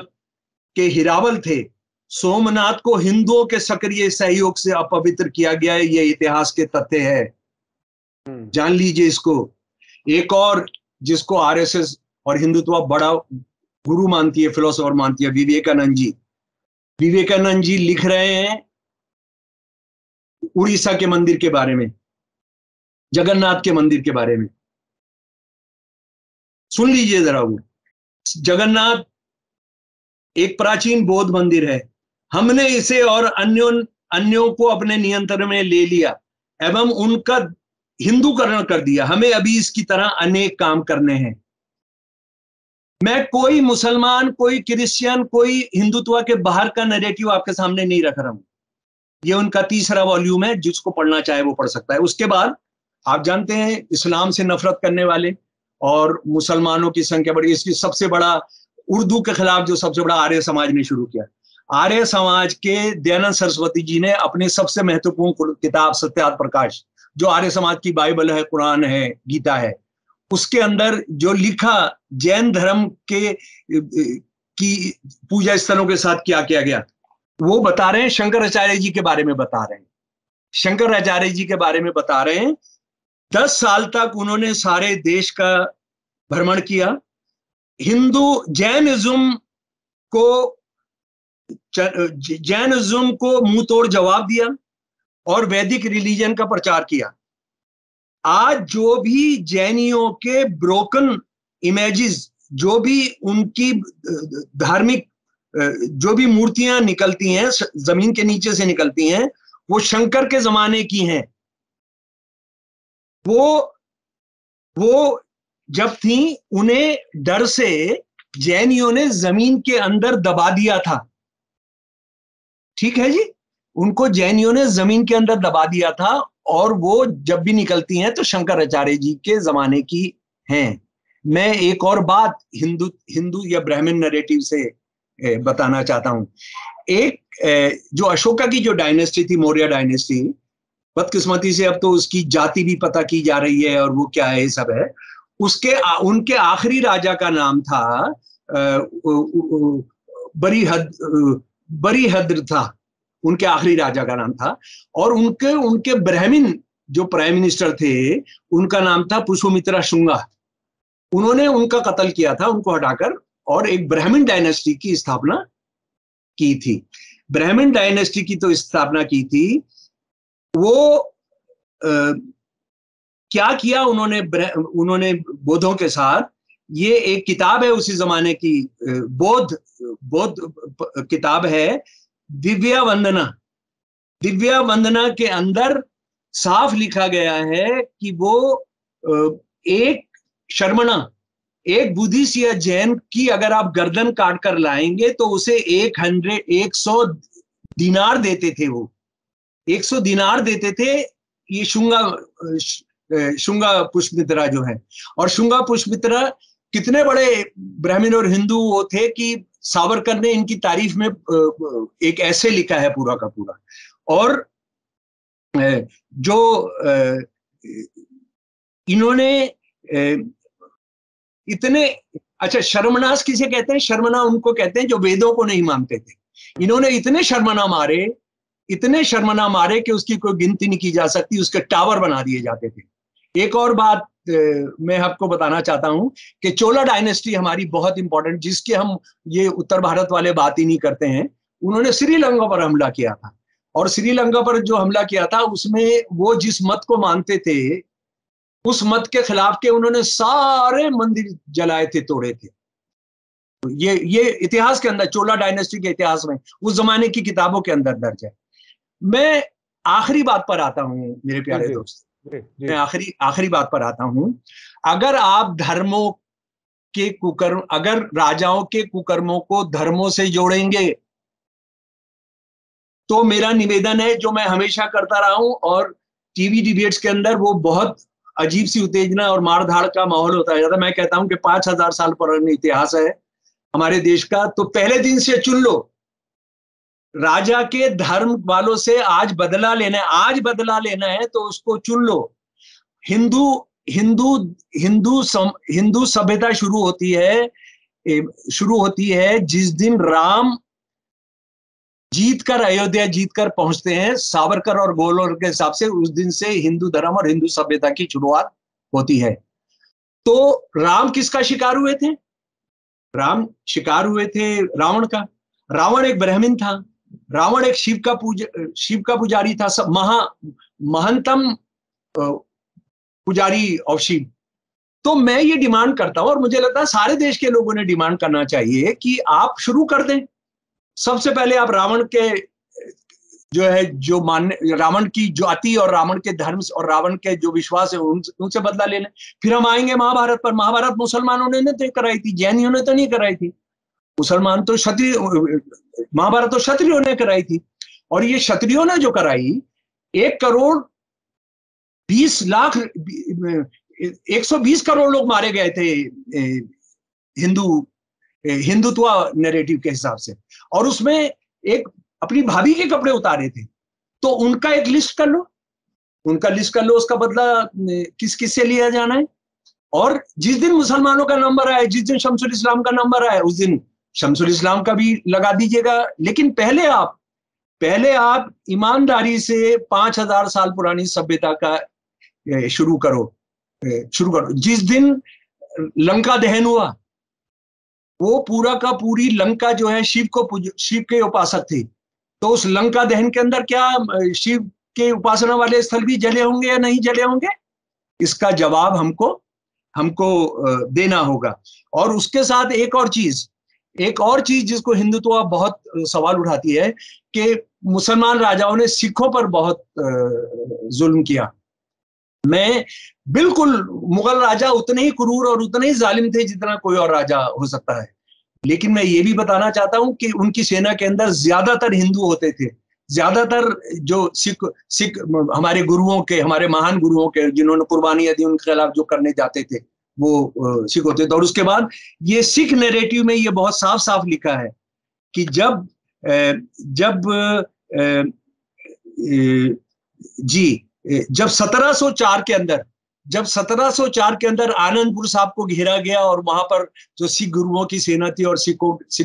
के हिरावल थे। सोमनाथ को हिंदुओं के सक्रिय सहयोग से अपवित्र किया गया है, यह इतिहास के तथ्य है, जान लीजिए इसको। एक और जिसको आरएसएस और हिंदुत्व बड़ा गुरु मानती है, फिलोसोफर मानती है, विवेकानंद जी। विवेकानंद जी लिख रहे हैं उड़ीसा के मंदिर के बारे में, जगन्नाथ के मंदिर के बारे में। सुन लीजिए जरा। वो जगन्नाथ एक प्राचीन बौद्ध मंदिर है। हमने इसे और अन्यों को अपने नियंत्रण में ले लिया एवं उनका हिंदूकरण कर दिया। हमें अभी इसकी तरह अनेक काम करने हैं। मैं कोई मुसलमान, कोई क्रिश्चियन, कोई हिंदुत्व के बाहर का नैरेटिव आपके सामने नहीं रख रहा हूं। ये उनका 3रा वॉल्यूम है, जिसको पढ़ना चाहे वो पढ़ सकता है। उसके बाद आप जानते हैं इस्लाम से नफरत करने वाले और मुसलमानों की संख्या बढ़ी। इसकी सबसे बड़ा उर्दू के खिलाफ जो सबसे बड़ा आर्य समाज ने शुरू किया। आर्य समाज के दयानंद सरस्वती जी ने अपने सबसे महत्वपूर्ण किताब सत्यार्थ प्रकाश, जो आर्य समाज की बाइबल है, कुरान है, गीता है, उसके अंदर जो लिखा जैन धर्म के की पूजा स्थलों के साथ क्या किया गया, वो बता रहे हैं। शंकराचार्य जी के बारे में बता रहे हैं। शंकराचार्य जी के बारे में बता रहे हैं। 10 साल तक उन्होंने सारे देश का भ्रमण किया। जैनिज्म को मुंह तोड़ जवाब दिया और वैदिक रिलीजन का प्रचार किया। आज जो भी जैनियों के ब्रोकन इमेजेस, जो भी उनकी धार्मिक जो भी मूर्तियां निकलती हैं, जमीन के नीचे से निकलती हैं, वो शंकर के जमाने की हैं। वो जब थी, उन्हें डर से जैनियों ने जमीन के अंदर दबा दिया था। ठीक है जी, उनको जैनियों ने जमीन के अंदर दबा दिया था, और वो जब भी निकलती हैं तो शंकराचार्य जी के जमाने की हैं। मैं एक और बात हिंदू या ब्राह्मण नैरेटिव से बताना चाहता हूं। एक जो अशोका की जो डायनेस्टी थी, मौर्य डायनेस्टी, बदकिस्मती से अब तो उसकी जाति भी पता की जा रही है और वो क्या है, ये सब है। उनके आखिरी राजा का नाम था बरिहद्र था, उनके आखिरी राजा का नाम था। और उनके ब्राह्मण जो प्राइम मिनिस्टर थे, उनका नाम था पुष्यमित्रा शुंगा। उन्होंने उनका कत्ल किया था, उनको हटाकर, और एक ब्राह्मण डायनेस्टी की स्थापना की थी। ब्राह्मण डायनेस्टी की तो स्थापना की थी। वो क्या किया उन्होंने बौद्धों के साथ। ये एक किताब है उसी जमाने की, बौद्ध किताब है, दिव्या वंदना। दिव्या वंदना के अंदर साफ लिखा गया है कि वो एक शर्मणा, एक बुद्धिस्ट या जैन की अगर आप गर्दन काट कर लाएंगे तो उसे 100 दिनार देते थे। वो 100 दिनार देते थे। ये शुंगा पुष्पमित्रा जो है, और शुंगा पुष्पमित्रा कितने बड़े ब्राह्मण और हिंदू वो थे कि सावरकर ने इनकी तारीफ में एक ऐसे लिखा है पूरा का पूरा। और जो इन्होंने इतने, अच्छा शर्मनास किसे कहते हैं? शर्मना उनको कहते हैं जो वेदों को नहीं मानते थे। इन्होंने इतने शर्मना मारे कि उसकी कोई गिनती नहीं की जा सकती, उसके टावर बना दिए जाते थे। एक और बात मैं आपको बताना चाहता हूं कि चोला डायनेस्टी हमारी बहुत इंपॉर्टेंट, जिसके हम ये उत्तर भारत वाले बात ही नहीं करते हैं। उन्होंने श्रीलंका पर हमला किया था, और श्रीलंका पर जो हमला किया था उसमें वो जिस मत को मानते थे उस मत के खिलाफ के उन्होंने सारे मंदिर जलाए थे, तोड़े थे। ये इतिहास के अंदर, चोला डायनेस्टी के इतिहास में उस जमाने की किताबों के अंदर दर्ज है। मैं आखिरी बात पर आता हूं मेरे प्यारे दोस्त, मैं आखिरी बात पर आता हूं। अगर आप धर्मों के कुकर्म, अगर राजाओं के कुकर्मों को धर्मों से जोड़ेंगे तो मेरा निवेदन है, जो मैं हमेशा करता रहा हूं, और टीवी डिबेट्स के अंदर वो बहुत अजीब सी उत्तेजना और मारधाड़ का माहौल होता है। मैं कहता हूं कि 5000 साल पुराना इतिहास है हमारे देश का, तो पहले दिन से चुन लो। राजा के धर्म वालों से आज बदला लेना है, आज बदला लेना है तो उसको चुन लो। हिंदू सभ्यता शुरू होती है जिस दिन राम जीतकर, अयोध्या जीतकर पहुंचते हैं सावरकर और गोलवलकर के हिसाब से, उस दिन से हिंदू धर्म और हिंदू सभ्यता की शुरुआत होती है। तो राम किसका शिकार हुए थे? राम शिकार हुए थे रावण का। रावण एक ब्राह्मण था, रावण एक शिव का पुजारी था, सब महंतम पुजारी ऑफ शिव। तो मैं ये डिमांड करता हूं, और मुझे लगता है सारे देश के लोगों ने डिमांड करना चाहिए कि आप शुरू कर दें। सबसे पहले आप रावण के जो है, जो मान्य रावण की जाति और रावण के धर्म और रावण के जो विश्वास है उनसे बदला ले लें। फिर हम आएंगे महाभारत पर। महाभारत मुसलमानों ने तो कराई थी, जैनियों ने तो नहीं कराई थी। मुसलमान तो क्षत्रिय, महाभारत तो क्षत्रियों ने कराई थी। और ये क्षत्रियों ने जो कराई, 120 करोड़ लोग मारे गए थे हिंदुत्व नैरेटिव के हिसाब से, और उसमें एक अपनी भाभी के कपड़े उतारे थे। तो उनका एक लिस्ट कर लो, उसका बदला किस से लिया जाना है। और जिस दिन मुसलमानों का नंबर आए, जिस दिन शमसुल इस्लाम का नंबर आए, उस दिन शमसुल इस्लाम का भी लगा दीजिएगा। लेकिन पहले आप ईमानदारी से 5000 साल पुरानी सभ्यता का शुरू करो। जिस दिन लंका दहन हुआ, वो पूरा का पूरी लंका जो है शिव के उपासक थे। तो उस लंका दहन के अंदर क्या शिव के उपासना वाले स्थल भी जले होंगे या नहीं जले होंगे? इसका जवाब हमको देना होगा। और उसके साथ एक और चीज जिसको हिंदुत्व बहुत सवाल उठाती है कि मुसलमान राजाओं ने सिखों पर बहुत जुल्म किया। मैं बिल्कुल, मुगल राजा उतने ही क्रूर और उतने ही जालिम थे जितना कोई और राजा हो सकता है। लेकिन मैं ये भी बताना चाहता हूं कि उनकी सेना के अंदर ज्यादातर हिंदू होते थे। ज्यादातर जो सिख हमारे महान गुरुओं के जिन्होंने कुर्बानियां दी, उनके खिलाफ जो करने जाते थे वो सिख होते थे। और उसके बाद ये सिख नैरेटिव में ये बहुत साफ साफ लिखा है कि जब 1704 के अंदर आनंदपुर साहब को घेरा गया, और वहां पर जो सिख गुरुओं की सेना थी और सिख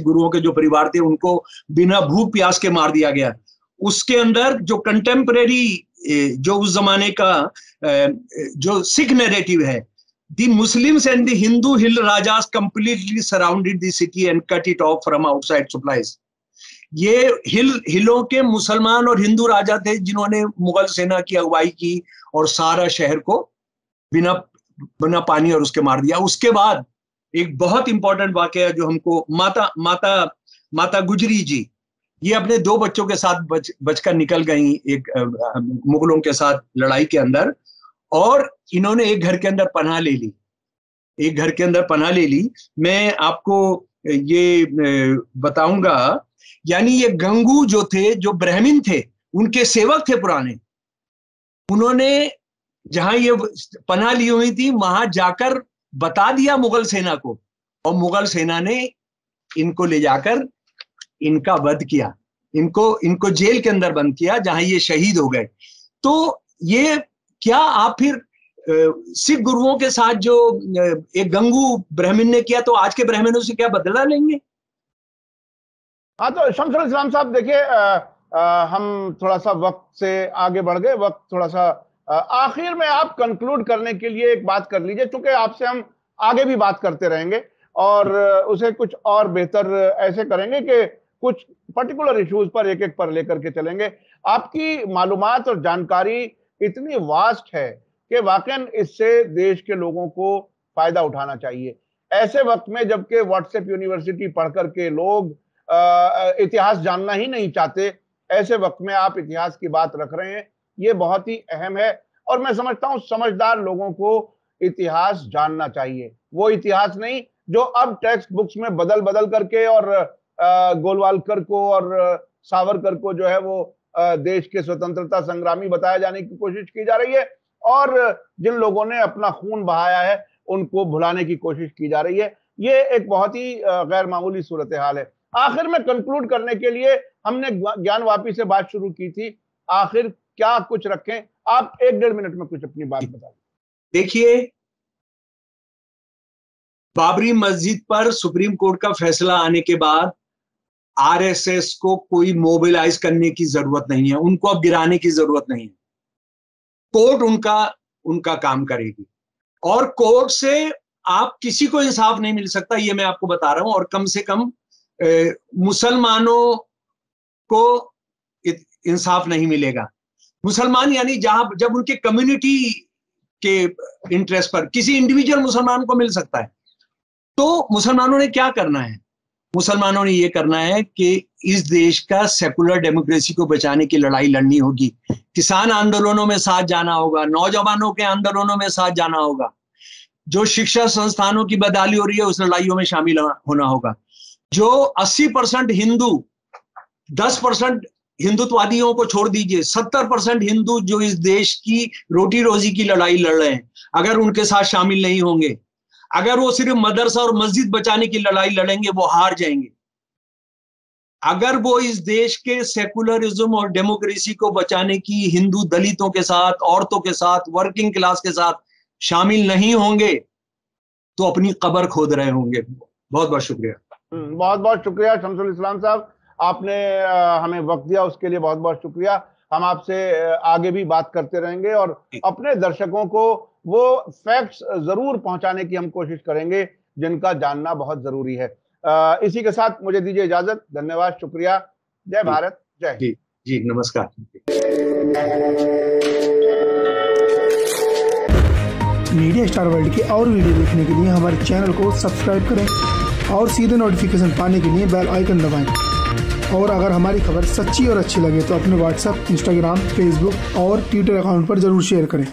गुरुओं के जो परिवार थे उनको बिना भूख प्यास के मार दिया गया। उसके अंदर जो कंटेम्परेरी, जो उस जमाने का जो सिख नैरेटिव है, the Muslims and the Hindu hill rajas completely surrounded the city and cut it of from outside supplies. ये हिलों के मुसलमान और हिंदू राजा थे जिन्होंने मुगल सेना की अगुवाई की और सारा शहर को बिना पानी और उसके मार दिया। उसके बाद एक बहुत इंपॉर्टेंट वाकया जो हमको माता गुजरी जी, ये अपने 2 बच्चों के साथ बचकर निकल गई एक मुगलों के साथ लड़ाई के अंदर, और इन्होंने एक घर के अंदर पनाह ले ली, एक घर के अंदर पनाह ले ली। मैं आपको ये बताऊंगा, यानी ये गंगू जो थे, जो ब्राह्मण थे, उनके सेवक थे पुराने, उन्होंने जहां ये पनाह ली हुई थी वहां जाकर बता दिया मुगल सेना को, और मुगल सेना ने इनको ले जाकर इनका वध किया, इनको जेल के अंदर बंद किया, जहां ये शहीद हो गए। तो ये क्या आप फिर सिख गुरुओं के साथ जो एक गंगू ब्राह्मण ने किया, तो आज के ब्राह्मणों से क्या बदला लेंगे? हाँ, तो शमसुल इस्लाम साहब देखिए, हम थोड़ा सा वक्त से आगे बढ़ गए, वक्त थोड़ा सा आखिर में आप कंक्लूड करने के लिए एक बात कर लीजिए, क्योंकि आपसे हम आगे भी बात करते रहेंगे और उसे कुछ और बेहतर ऐसे करेंगे कि कुछ पर्टिकुलर इश्यूज पर एक एक पर लेकर के चलेंगे। आपकी मालूमात और जानकारी इतनी वास्ट है कि वाकई इससे देश के लोगों को फायदा उठाना चाहिए। ऐसे वक्त में जबकि व्हाट्सएप यूनिवर्सिटी पढ़ करके लोग इतिहास जानना ही नहीं चाहते, ऐसे वक्त में आप इतिहास की बात रख रहे हैं, ये बहुत ही अहम है। और मैं समझता हूं समझदार लोगों को इतिहास जानना चाहिए, वो इतिहास नहीं जो अब टेक्स्ट बुक्स में बदल बदल करके और गोलवालकर को और सावरकर को जो है वो देश के स्वतंत्रता संग्रामी बताया जाने की कोशिश की जा रही है, और जिन लोगों ने अपना खून बहाया है उनको भुलाने की कोशिश की जा रही है। ये एक बहुत ही गैर मामूली सूरत हाल है। आखिर में कंक्लूड करने के लिए हमने ज्ञान वापी से बात शुरू की थी, आखिर क्या कुछ रखें? आप 1-1.5 मिनट में कुछ अपनी बात बता दें। देखिए, बाबरी मस्जिद पर सुप्रीम कोर्ट का फैसला आने के बाद आरएसएस को कोई मोबिलाइज करने की जरूरत नहीं है, उनको अब गिराने की जरूरत नहीं है। कोर्ट उनका काम करेगी, और कोर्ट से आप किसी को इंसाफ नहीं मिल सकता, ये मैं आपको बता रहा हूं। और कम से कम मुसलमानों को इंसाफ नहीं मिलेगा। मुसलमान यानी जब उनके कम्युनिटी के इंटरेस्ट पर किसी इंडिविजुअल मुसलमान को मिल सकता है, तो मुसलमानों ने क्या करना है? मुसलमानों ने ये करना है कि इस देश का सेकुलर डेमोक्रेसी को बचाने की लड़ाई लड़नी होगी। किसान आंदोलनों में साथ जाना होगा, नौजवानों के आंदोलनों में साथ जाना होगा, जो शिक्षा संस्थानों की बदहाली हो रही है उस लड़ाइयों में शामिल होना होगा। जो 80% हिंदू, 10% हिंदुत्ववादियों को छोड़ दीजिए, 70% हिंदू जो इस देश की रोटी रोजी की लड़ाई लड़ रहे हैं, अगर उनके साथ शामिल नहीं होंगे, अगर वो सिर्फ मदरसा और मस्जिद बचाने की लड़ाई लड़ेंगे, वो हार जाएंगे। अगर वो इस देश के सेकुलरिज्म और डेमोक्रेसी को बचाने की हिंदू दलितों के साथ, औरतों के साथ, वर्किंग क्लास के साथ शामिल नहीं होंगे, तो अपनी कब्र खोद रहे होंगे। बहुत बहुत शुक्रिया। बहुत बहुत शुक्रिया शमसुल इस्लाम साहब, आपने हमें वक्त दिया, उसके लिए बहुत बहुत शुक्रिया। हम आपसे आगे भी बात करते रहेंगे और अपने दर्शकों को वो फैक्ट्स जरूर पहुंचाने की हम कोशिश करेंगे जिनका जानना बहुत जरूरी है। इसी के साथ मुझे दीजिए इजाजत। धन्यवाद, शुक्रिया। जय भारत, जय जी जी, नमस्कार। मीडिया स्टार वर्ल्ड के और वीडियो देखने के लिए हमारे चैनल को सब्सक्राइब करें और सीधे नोटिफिकेशन पाने के लिए बेल आइकन दबाएं। और अगर हमारी खबर सच्ची और अच्छी लगे तो अपने व्हाट्सएप, इंस्टाग्राम, फेसबुक और ट्विटर अकाउंट पर जरूर शेयर करें।